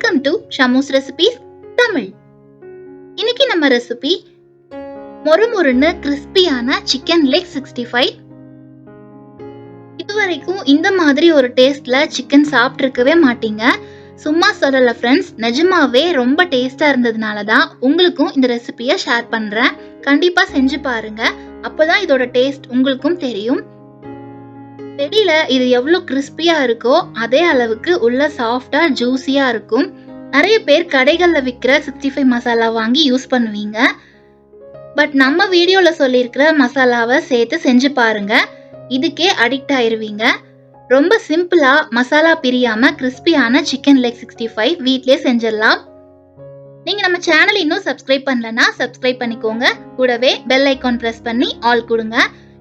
Welcome to ஷமூஸ் recipes Tamil. இன்னைக்கு நம்ம ரெசிபி மொறுமொறுன்னு கிறிஸ்பியான சிக்கன் லெக் 65. இதுவரைக்கும் இந்த மாதிரி ஒரு டேஸ்ட்ல சிக்கன் சாப்பிட்டிருக்கவே மாட்டீங்க. சும்மா சொல்லல ஃப்ரெண்ட்ஸ், நிஜமாவே ரொம்ப டேஸ்டா இருந்ததுனால தான் உங்களுக்கும் இந்த ரெசிபியை ஷேர் பண்றேன். கண்டிப்பா செஞ்சு பாருங்க, அப்பதான் இதோட டேஸ்ட் உங்களுக்கும் தெரியும். வெளியில இது எவ்வளவு கிறிஸ்பியா இருக்கோ அதே அளவுக்கு உள்ள சாஃப்டா ஜூசியா இருக்கும். நிறைய பேர் கடைகள்ல விற்கிற 65 மசாலா வாங்கி யூஸ் பண்ணுவீங்க. பட் நம்ம வீடியோல சொல்லியிருக்கிற மசாலாவை சேர்த்து செஞ்சு பாருங்க, இதுக்கே அடிக்ட் ஆயிருவீங்க. ரொம்ப சிம்பிளா மசாலா பிரியாம கிறிஸ்பியான சிக்கன் லெக் 65 வீட்லயே செஞ்சிடலாம். நீங்க நம்ம சேனல் இன்னும் சப்ஸ்கிரைப் பண்ணலனா சப்ஸ்கிரைப் பண்ணிக்கோங்க. கூடவே பெல் ஐகான் பிரஸ் பண்ணி ஆல் கொடுங்க.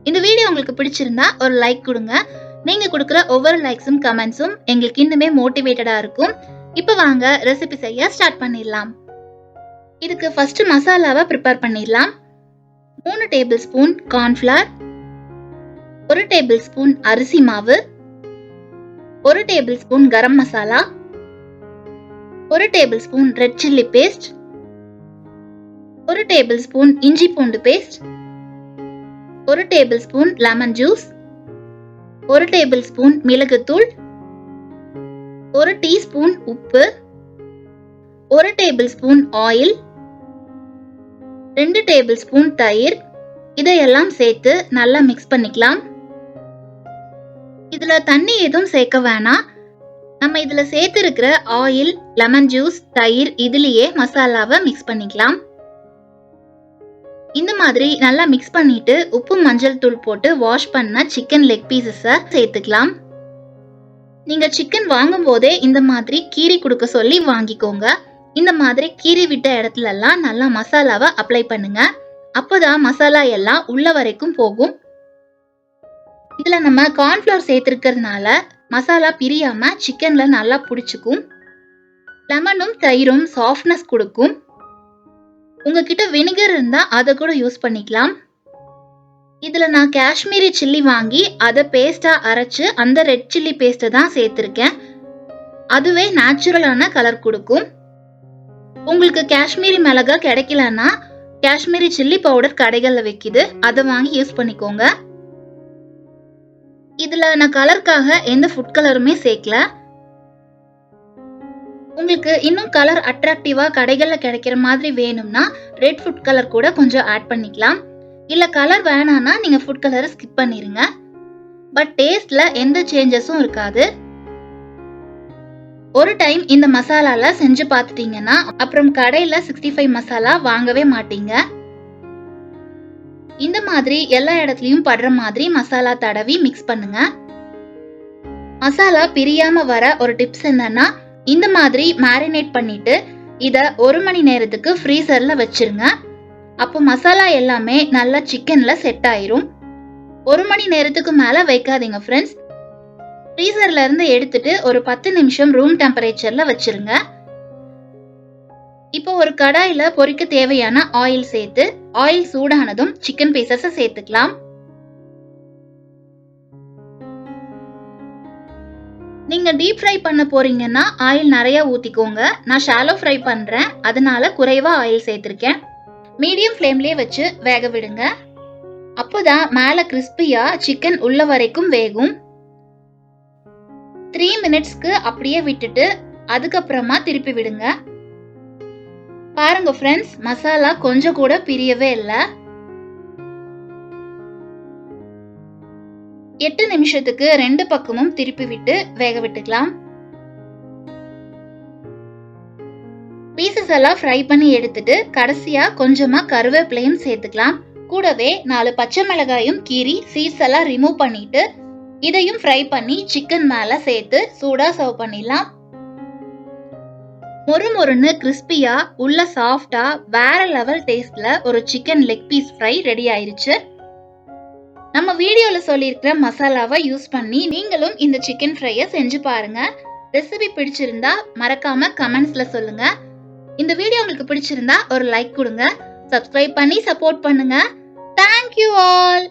இந்த வீடியோ உங்களுக்கு பிடிச்சிருந்தா ஒரு லைக் கொடுங்க. நீங்க கொடுக்குற ஒவ்வொரு லைக்ஸும் கமெண்ட்ஸும் எங்களுக்கு இன்னுமே மோட்டிவேட்டடா இருக்கும். இப்போ வாங்க ரெசிபி செய்ய ஸ்டார்ட் பண்ணிடலாம். இதுக்கு ஃபர்ஸ்ட் மசாலாவை ப்ரிப்பேர் பண்ணிடலாம். 3 tablespoon cornflour, 1 tablespoon அரிசி மாவு, 1 tablespoon garam masala, 1 tablespoon red chilli paste, 1 tablespoon இஞ்சி பூண்டு paste, 1 tablespoon lemon juice, 1 tablespoon மிளகுத்தூள், 1 டீஸ்பூன் உப்பு, 1 tablespoon oil, 2 tablespoon தயிர். இதையெல்லாம் சேர்த்து நல்லா மிக்ஸ் பண்ணிக்கலாம். இதுல தண்ணி எதுவும் சேர்க்க வேணாம். நம்ம இதுல சேர்த்து இருக்கிற ஆயில், லெமன் ஜூஸ், தயிர் இதுலயே மசாலாவை மிக்ஸ் பண்ணிக்கலாம். இந்த மாதிரி நல்லா மிக்ஸ் பண்ணிட்டு உப்பு மஞ்சள் தூள் போட்டு வாஷ் பண்ண சிக்கன் லெக் பீசஸை சேர்த்துக்கலாம். நீங்க சிக்கன் வாங்கும் போதே இந்த மாதிரி கீறி கொடுக்க சொல்லி வாங்கிக்கோங்க. இந்த மாதிரி கீறி விட்ட இடத்துல எல்லாம் நல்லா மசாலாவை அப்ளை பண்ணுங்க. அப்பதான் மசாலா எல்லாம் உள்ள வரைக்கும் போகும். இதுல நம்ம கார்ன்ஃப்ளவர் சேர்த்திருக்கிறதுனால மசாலா பிரியாம சிக்கன்ல நல்லா பிடிச்சுக்கும். லெமனும் தயிரும் சாஃப்ட்னஸ் கொடுக்கும். உங்ககிட்ட வினிகர் இருந்தா அதை கூட யூஸ் பண்ணிக்கலாம். இதுல நான் காஷ்மீரி சில்லி வாங்கி அதை பேஸ்டா அரைச்சு அந்த ரெட் சில்லி பேஸ்ட்டை தான் சேர்த்திருக்கேன். அதுவே நேச்சுரலான கலர் கொடுக்கும். உங்களுக்கு காஷ்மீரி மிளகா கிடைக்கலன்னா காஷ்மீரி சில்லி பவுடர் கடைகள்ல விற்கிது, அதை வாங்கி யூஸ் பண்ணிக்கோங்க. இதுல நான் கலருக்காக எந்த ஃபுட் கலருமே சேர்க்கல. உங்களுக்கு இன்னும் கலர் அட்ராக்டிவா கடைகள்ல கிடைக்கிற மாதிரி வேணும்னா ரெட் ஃபுட் கலர் கூட கொஞ்சம் ஆட் பண்ணிக்கலாம். இல்ல கலர் வேணாம்னா நீங்க ஃபுட் கலரை ஸ்கிப் பண்ணிருங்க. பட் டேஸ்ட்ல எந்த சேஞ்சஸும் இருக்காது. ஒரு டைம் இந்த மசாலால செஞ்சு பார்த்துட்டீங்கன்னா அப்புறம் கடையில 65 மசாலா வாங்கவே மாட்டீங்க. இந்த மாதிரி எல்லா இடத்துலயும் படுற மாதிரி மசாலா தடவி மிக்ஸ் பண்ணுங்க. மசாலா பிரியாம வர ஒரு டிப்ஸ் என்னன்னா, இந்த மாதிரி மேரினேட் பண்ணிட்டு இத 1 மணி நேரத்துக்கு ஃப்ரீசர்ல வச்சிருங்க. அப்போ மசாலா எல்லாமே நல்லா சிக்கன்ல செட் ஆயிரும். 1 மணி நேரத்துக்கு மேல வைக்காதீங்க ஃப்ரெண்ட்ஸ். ஃப்ரீசர்ல இருந்து எடுத்துட்டு ஒரு 10 நிமிஷம் ரூம் டெம்பரேச்சர்ல வச்சிருங்க. இப்போ ஒரு கடாயில பொரிக்க தேவையான ஆயில் சேர்த்து ஆயில் சூடானதும் சிக்கன் பீசஸை சேர்த்துக்கலாம். நீங்க டீப் ஃப்ரை பண்ண போறீங்கன்னா ஆயில் நிறைய ஊத்திக்கோங்க. நான் ஷாலோ ஃப்ரை பண்றேன், அதனால குறைவா ஆயில் சேர்த்திருக்கேன். மீடியம் ஃப்ளேம்லயே வச்சு வேக விடுங்க. அப்போதான் மேல கிறிஸ்பியா சிக்கன் உள்ள வரைக்கும் வேகும். 3 மினிட்ஸ்க்கு அப்படியே விட்டுட்டு அதுக்கப்புறமா திருப்பி விடுங்க. பாருங்க ஃப்ரெண்ட்ஸ், மசாலா கொஞ்சம் கூட பிரியவே இல்லை. 8 நிமிஷத்துக்கு 2 பக்கமும் திருப்பி விட்டு வேக விட்டுக்கலாம். பீசஸ் எல்லாம் ஃப்ரை பண்ணி எடுத்துட்டு கடைசியா கொஞ்சமா கருவேப்பிலையும் சேர்த்துக்கலாம். கூடவே 4 பச்சை மிளகாயும் கீறி சீட்ஸ் எல்லாம் ரிமூவ் பண்ணிட்டு இதையும் ஃப்ரை பண்ணி சிக்கன் மேல சேர்த்து சூடா சர்வ் பண்ணிடலாம். மொறுமொறுன்னு கிறிஸ்பியா உள்ள சாஃப்டா வேற லெவல் டேஸ்ட்ல ஒரு chicken leg piece fry ready ஆயிருச்சு. நம்ம வீடியோல சொல்லியிருக்கிற மசாலாவை யூஸ் பண்ணி நீங்களும் இந்த சிக்கன் ஃப்ரையை செஞ்சு பாருங்க. ரெசிபி பிடிச்சிருந்தா மறக்காம கமெண்ட்ஸ்ல சொல்லுங்க. இந்த வீடியோ உங்களுக்கு பிடிச்சிருந்தா ஒரு லைக் கொடுங்க. சப்ஸ்கிரைப் பண்ணி சப்போர்ட் பண்ணுங்க. Thank you all.